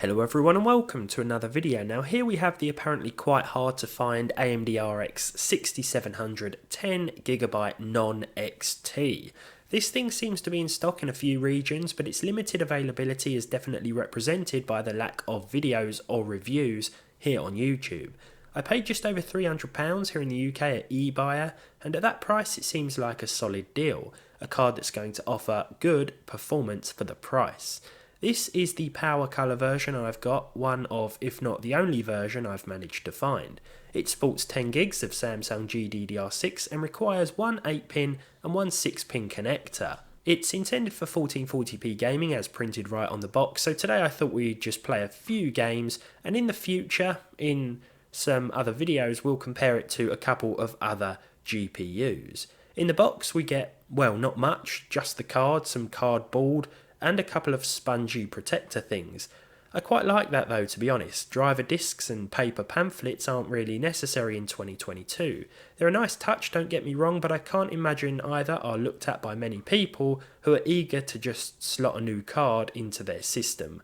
Hello everyone and welcome to another video. Now here we have the apparently quite hard to find AMD RX 6700 10GB non-XT. This thing seems to be in stock in a few regions, but its limited availability is definitely represented by the lack of videos or reviews here on YouTube. I paid just over £300 here in the UK at eBuyer, and at that price it seems like a solid deal, a card that's going to offer good performance for the price. This is the PowerColor version I've got, one of, if not the only version I've managed to find. It sports 10 gigs of Samsung GDDR6 and requires one 8-pin and one 6-pin connector. It's intended for 1440p gaming as printed right on the box, so today I thought we'd just play a few games, and in the future, in some other videos, we'll compare it to a couple of other GPUs. In the box we get, well, not much, just the card, some cardboard, and a couple of spongy protector things. I quite like that though, to be honest. Driver discs and paper pamphlets aren't really necessary in 2022. They're a nice touch, don't get me wrong, but I can't imagine either are looked at by many people who are eager to just slot a new card into their system.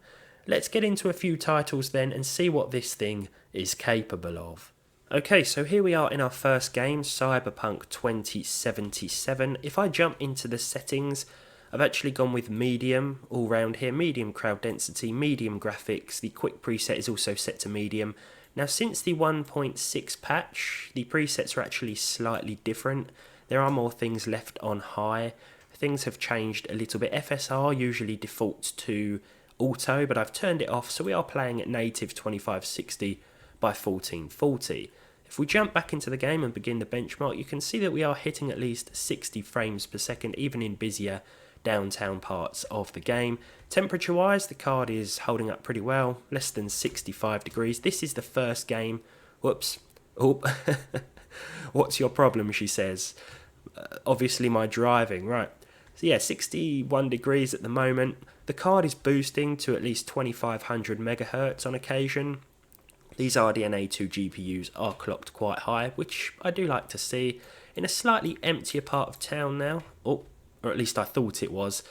Let's get into a few titles then and see what this thing is capable of. Okay, so here we are in our first game, Cyberpunk 2077. If I jump into the settings, I've actually gone with medium all round here, medium crowd density, medium graphics. The quick preset is also set to medium. Now since the 1.6 patch, the presets are actually slightly different. There are more things left on high. Things have changed a little bit. FSR usually defaults to auto, but I've turned it off, so we are playing at native 2560 by 1440. If we jump back into the game and begin the benchmark, you can see that we are hitting at least 60 frames per second, even in busier downtown parts of the game. Temperature wise, the card is holding up pretty well, less than 65 degrees. This is the first game. Whoops. Oh, what's your problem, she says. Obviously my driving, right. So yeah, 61 degrees at the moment. The card is boosting to at least 2500 megahertz on occasion. These RDNA 2 GPUs are clocked quite high, which I do like to see. In a slightly emptier part of town now, or at least I thought it was.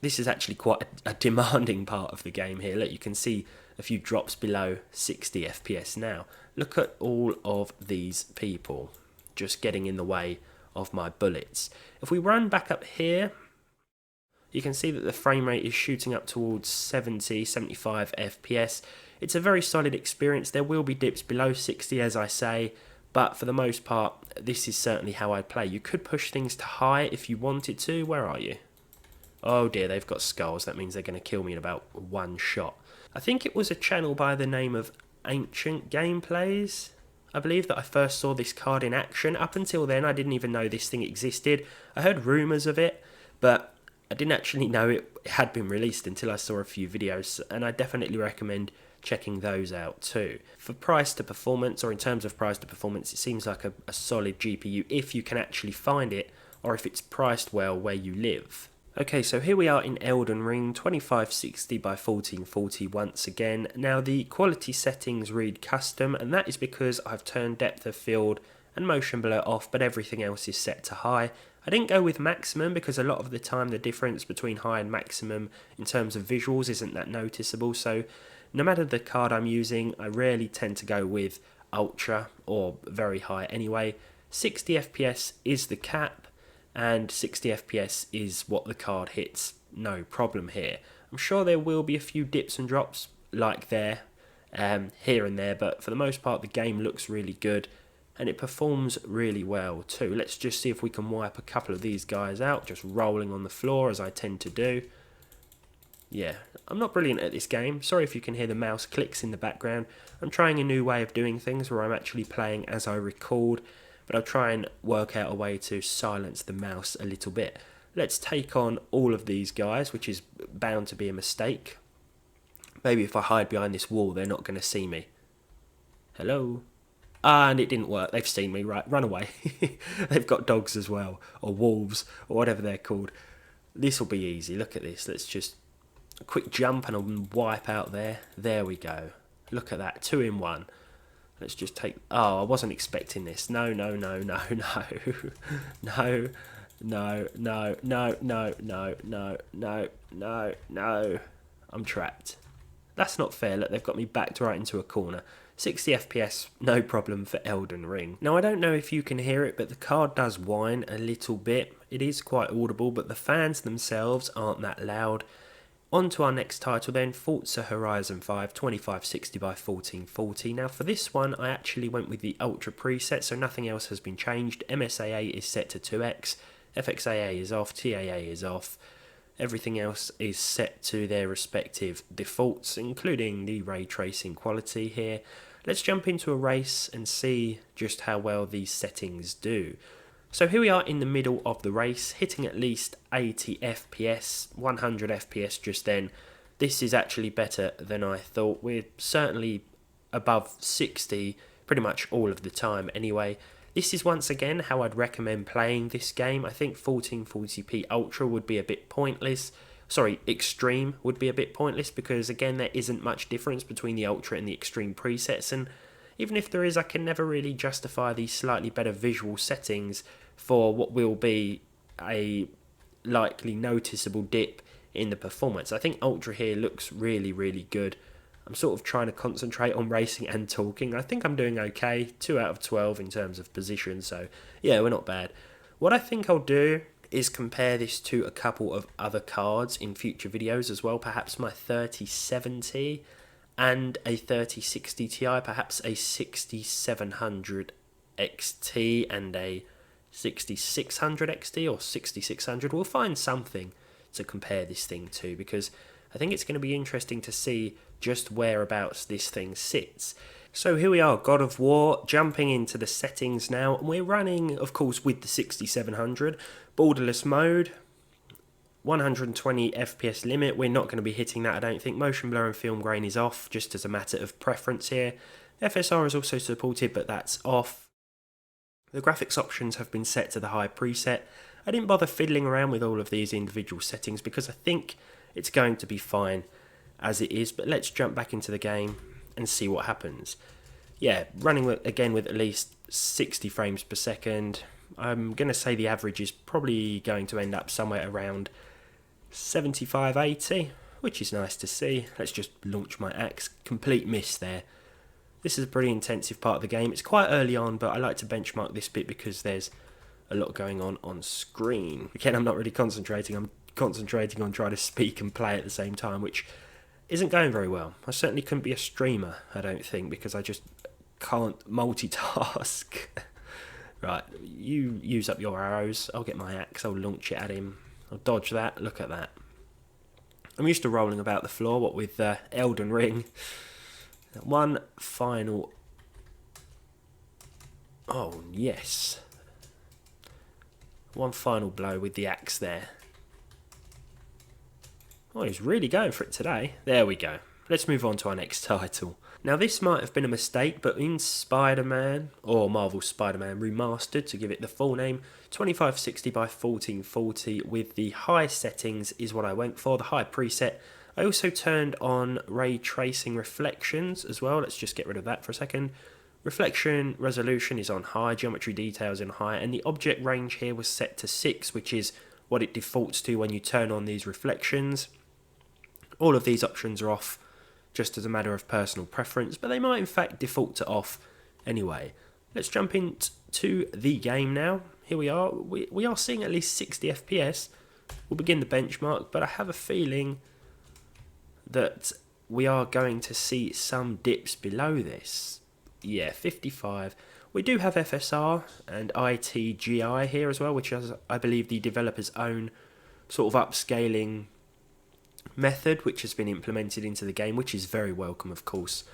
This is actually quite a demanding part of the game here. Look, you can see a few drops below 60 FPS now. Look at all of these people just getting in the way of my bullets. If we run back up here, you can see that the frame rate is shooting up towards 70, 75 FPS. It's a very solid experience. There will be dips below 60, as I say, but for the most part, this is certainly how I play. You could push things to high if you wanted to. Where are you? Oh dear, they've got skulls. That means they're going to kill me in about one shot. I think it was a channel by the name of Ancient Gameplays. I believe that I first saw this card in action. Up until then, I didn't even know this thing existed. I heard rumours of it, but I didn't actually know it had been released until I saw a few videos, and I definitely recommend checking those out too. For price to performance, or in terms of price to performance, it seems like a solid GPU if you can actually find it, or if it's priced well where you live. Okay, so here we are in Elden Ring, 2560 by 1440 once again. Now the quality settings read custom, and that is because I've turned depth of field and motion blur off, but everything else is set to high. I didn't go with maximum because a lot of the time the difference between high and maximum in terms of visuals isn't that noticeable, so no matter the card I'm using, I rarely tend to go with ultra or very high anyway. 60 FPS is the cap, and 60 FPS is what the card hits, no problem here. I'm sure there will be a few dips and drops like there, here and there, but for the most part the game looks really good and it performs really well too. Let's just see if we can wipe a couple of these guys out, just rolling on the floor as I tend to do. Yeah, I'm not brilliant at this game. Sorry if you can hear the mouse clicks in the background. I'm trying a new way of doing things where I'm actually playing as I record, but I'll try and work out a way to silence the mouse a little bit. Let's take on all of these guys, which is bound to be a mistake. Maybe if I hide behind this wall, they're not going to see me. Hello? Ah, and it didn't work. They've seen me. Right, run away. They've got dogs as well, or wolves, or whatever they're called. This will be easy. Look at this. Let's just a quick jump and a wipe out there. There we go. Look at that. 2 in 1. Let's just take... Oh, I wasn't expecting this. No, no, no, no, no. No, no, no, no, no, no, no, no, no, no. I'm trapped. That's not fair. Look, they've got me backed right into a corner. 60 FPS, no problem for Elden Ring. Now, I don't know if you can hear it, but the card does whine a little bit. It is quite audible, but the fans themselves aren't that loud. On to our next title then, Forza Horizon 5, 2560 by 1440. Now for this one, I actually went with the Ultra preset, so nothing else has been changed. MSAA is set to 2x, FXAA is off, TAA is off. Everything else is set to their respective defaults, including the ray tracing quality here. Let's jump into a race and see just how well these settings do. So here we are in the middle of the race, hitting at least 80 FPS, 100 FPS just then. This is actually better than I thought. We're certainly above 60 pretty much all of the time anyway. This is once again how I'd recommend playing this game. I think 1440p Ultra would be a bit pointless. Sorry, Extreme would be a bit pointless because again there isn't much difference between the Ultra and the Extreme presets, and even if there is, I can never really justify these slightly better visual settings for what will be a likely noticeable dip in the performance. I think Ultra here looks really, really good. I'm sort of trying to concentrate on racing and talking. I think I'm doing okay, 2 out of 12 in terms of position, so yeah, we're not bad. What I think I'll do is compare this to a couple of other cards in future videos as well, perhaps my 3070 and a 3060 Ti, perhaps a 6700 XT and a 6600 XT or 6600. We'll find something to compare this thing to because I think it's going to be interesting to see just whereabouts this thing sits. So here we are, God of War, jumping into the settings now, and we're running, of course, with the 6700, borderless mode, 120 FPS limit. We're not going to be hitting that, I don't think. Motion blur and film grain is off, just as a matter of preference here. FSR is also supported, but that's off. The graphics options have been set to the high preset. I didn't bother fiddling around with all of these individual settings because I think it's going to be fine as it is, but let's jump back into the game and see what happens. Yeah, running again with at least 60 frames per second. I'm going to say the average is probably going to end up somewhere around 75, 80, which is nice to see. Let's just launch my axe. Complete miss there. This is a pretty intensive part of the game. It's quite early on, but I like to benchmark this bit because there's a lot going on screen. Again, I'm not really concentrating. I'm concentrating on trying to speak and play at the same time, which isn't going very well. I certainly couldn't be a streamer, I don't think, because I just can't multitask. Right, you use up your arrows. I'll get my axe. I'll launch it at him. I'll dodge that. Look at that. I'm used to rolling about the floor, what with Elden Ring. One final... Oh, yes. One final blow with the axe there. Oh, he's really going for it today. There we go. Let's move on to our next title. Now, this might have been a mistake, but in Spider-Man, or Marvel Spider-Man Remastered, to give it the full name, 2560 by 1440 with the high settings is what I went for, the high preset. I also turned on ray tracing reflections as well. Let's just get rid of that for a second. Reflection resolution is on high, geometry details in high, and the object range here was set to 6, which is what it defaults to when you turn on these reflections. All of these options are off just as a matter of personal preference, but they might in fact default to off anyway. Let's jump into the game now. Here we are. We are seeing at least 60 FPS. We'll begin the benchmark, but I have a feeling that we are going to see some dips below this. Yeah, 55. We do have FSR and ITGI here as well, which is, I believe, the developer's own sort of upscaling method, which has been implemented into the game, which is very welcome, of course.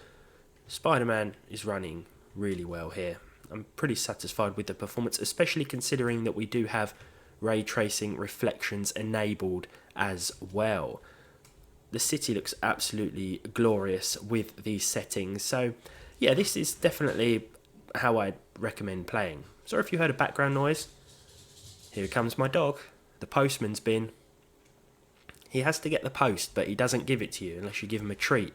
Spider-Man is running really well here. I'm pretty satisfied with the performance, especially considering that we do have ray tracing reflections enabled as well. The city looks absolutely glorious with these settings, so yeah, this is definitely how I'd recommend playing. Sorry if you heard a background noise. Here comes my dog. The postman's been. He has to get the post, but he doesn't give it to you unless you give him a treat.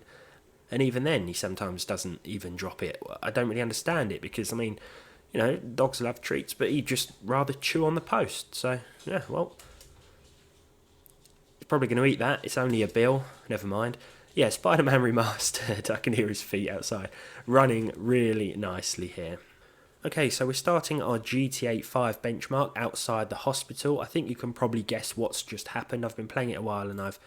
And even then, he sometimes doesn't even drop it. I don't really understand it because, I mean, you know, dogs love treats, but he'd just rather chew on the post. So, yeah, well, he's probably going to eat that. It's only a bill. Never mind. Yeah, Spider-Man Remastered. I can hear his feet outside. Running really nicely here. Okay, so we're starting our GTA 5 benchmark outside the hospital. I think you can probably guess what's just happened. I've been playing it a while and I've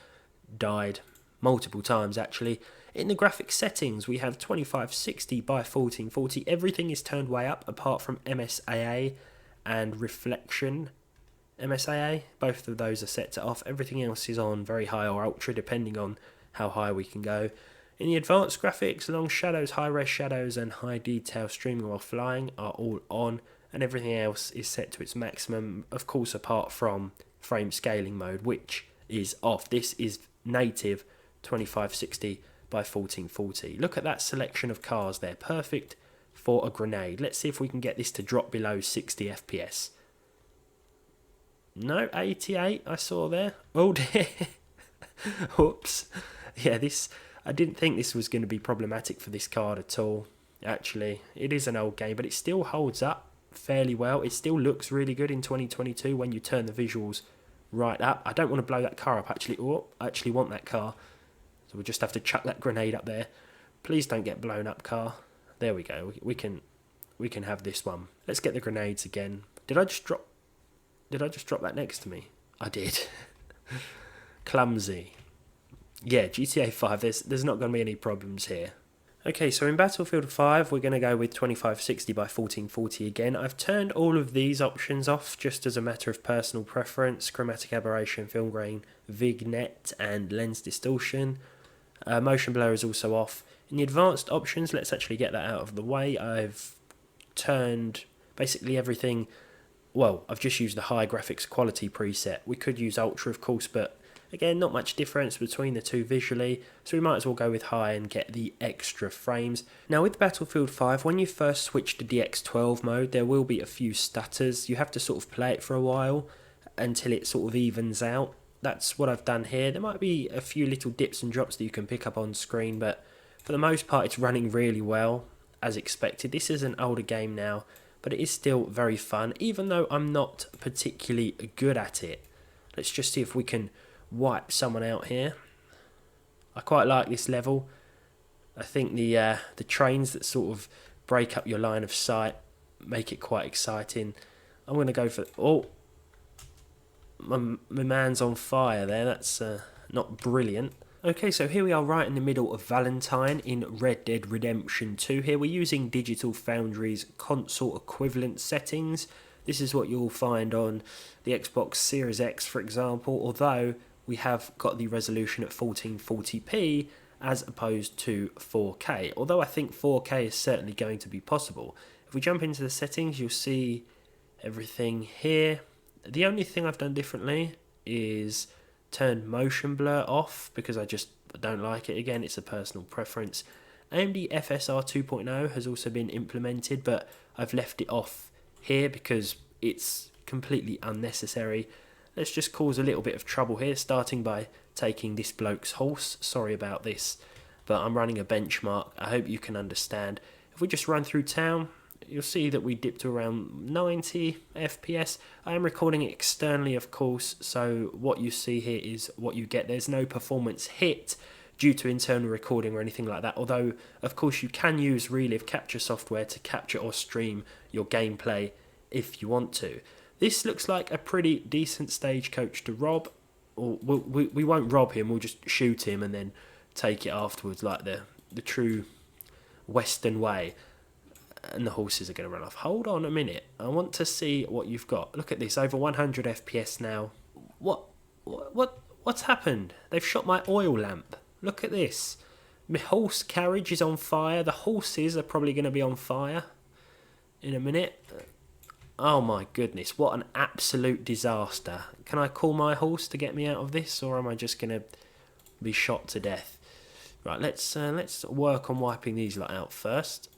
died multiple times actually. In the graphic settings, we have 2560 by 1440. Everything is turned way up apart from MSAA and reflection. MSAA, both of those are set to off. Everything else is on very high or ultra depending on how high we can go. In the advanced graphics, long shadows, high res shadows and high detail streaming while flying are all on, and everything else is set to its maximum, of course apart from frame scaling mode, which is off. This is native 2560 by 1440. Look at that selection of cars there, perfect for a grenade. Let's see if we can get this to drop below 60 FPS. No, 88 I saw there. Oh dear. Whoops. Yeah, I didn't think this was going to be problematic for this card at all. Actually, it is an old game, but it still holds up fairly well. It still looks really good in 2022 when you turn the visuals right up. I don't want to blow that car up, actually. Oh, I actually want that car. So we'll just have to chuck that grenade up there. Please don't get blown up, car. There we go. We can have this one. Let's get the grenades again. Did I just drop that next to me? I did. Clumsy. Yeah, GTA 5, there's not going to be any problems here. Okay, so in Battlefield 5, we're going to go with 2560 by 1440 again. I've turned all of these options off just as a matter of personal preference. Chromatic aberration, film grain, vignette, and lens distortion. Motion blur is also off. In the advanced options, let's actually get that out of the way. I've turned basically everything. Well, I've just used the high graphics quality preset. We could use ultra, of course, but again, not much difference between the two visually, so we might as well go with high and get the extra frames. Now with Battlefield 5, when you first switch to DX12 mode, there will be a few stutters. You have to sort of play it for a while until it sort of evens out. That's what I've done here. There might be a few little dips and drops that you can pick up on screen, but for the most part it's running really well, as expected. This is an older game now, but it is still very fun, even though I'm not particularly good at it. Let's just see if we can wipe someone out here. I quite like this level. I think the trains that sort of break up your line of sight make it quite exciting. I'm going to go for... Oh, my man's on fire there. That's not brilliant. Okay, so here we are right in the middle of Valentine in Red Dead Redemption 2. Here we're using Digital Foundry's console equivalent settings. This is what you'll find on the Xbox Series X, for example, although we have got the resolution at 1440p as opposed to 4K. Although I think 4K is certainly going to be possible. If we jump into the settings, you'll see everything here. The only thing I've done differently is turn motion blur off because I just don't like it. Again, it's a personal preference. AMD FSR 2.0 has also been implemented, but I've left it off here because it's completely unnecessary. Let's just cause a little bit of trouble here, starting by taking this bloke's horse. Sorry about this, but I'm running a benchmark. I hope you can understand. If we just run through town, you'll see that we dip to around 90 FPS. I am recording it externally, of course, so what you see here is what you get. There's no performance hit due to internal recording or anything like that, although, of course, you can use Relive capture software to capture or stream your gameplay if you want to. This looks like a pretty decent stagecoach to rob. Or we won't rob him, we'll just shoot him and then take it afterwards like the true Western way. And the horses are going to run off. Hold on a minute. I want to see what you've got. Look at this, over 100 FPS now. What's happened? They've shot my oil lamp. Look at this. My horse carriage is on fire. The horses are probably going to be on fire in a minute. Oh my goodness, what an absolute disaster. Can I call my horse to get me out of this, or am I just going to be shot to death? Right, let's work on wiping these lot out first.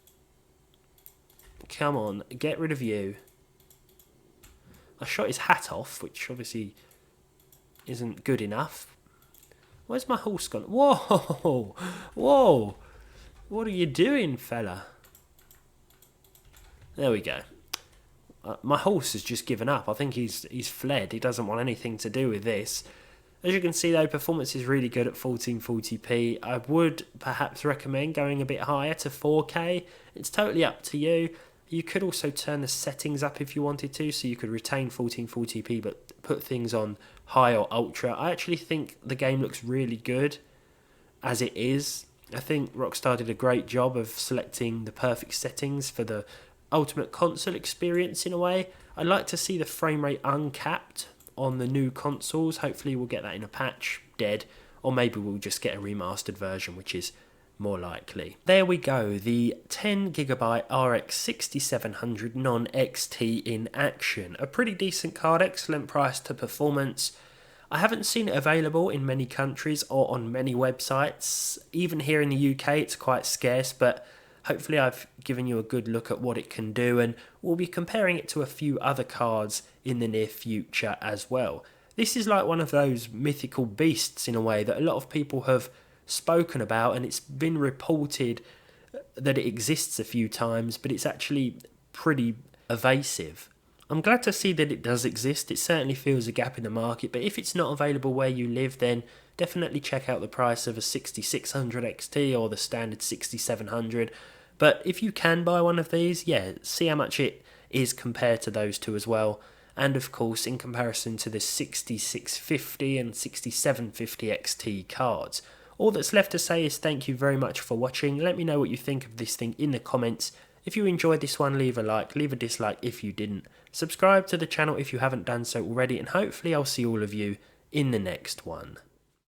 Come on, get rid of you. I shot his hat off, which obviously isn't good enough. Where's my horse gone? Whoa! Whoa! What are you doing, fella? There we go. My horse has just given up. I think he's fled. He doesn't want anything to do with this. As you can see though, performance is really good at 1440p. I would perhaps recommend going a bit higher to 4K. It's totally up to you. You could also turn the settings up if you wanted to, so you could retain 1440p but put things on high or ultra. I actually think the game looks really good as it is. I think Rockstar did a great job of selecting the perfect settings for the ultimate console experience in a way. I'd like to see the frame rate uncapped on the new consoles. Hopefully we'll get that in a patch, dead, or maybe we'll just get a remastered version, which is more likely. There we go, the 10GB RX 6700 non-XT in action. A pretty decent card, excellent price to performance. I haven't seen it available in many countries or on many websites. Even here in the UK it's quite scarce, but hopefully I've given you a good look at what it can do, and we'll be comparing it to a few other cards in the near future as well. This is like one of those mythical beasts in a way that a lot of people have spoken about, and it's been reported that it exists a few times, but it's actually pretty evasive. I'm glad to see that it does exist. It certainly fills a gap in the market, but if it's not available where you live, then definitely check out the price of a 6600 XT or the standard 6700. But if you can buy one of these, yeah, see how much it is compared to those two as well. And of course, in comparison to the 6650 and 6750 XT cards. All that's left to say is thank you very much for watching. Let me know what you think of this thing in the comments. If you enjoyed this one, leave a like, leave a dislike if you didn't. Subscribe to the channel if you haven't done so already, and hopefully I'll see all of you in the next one.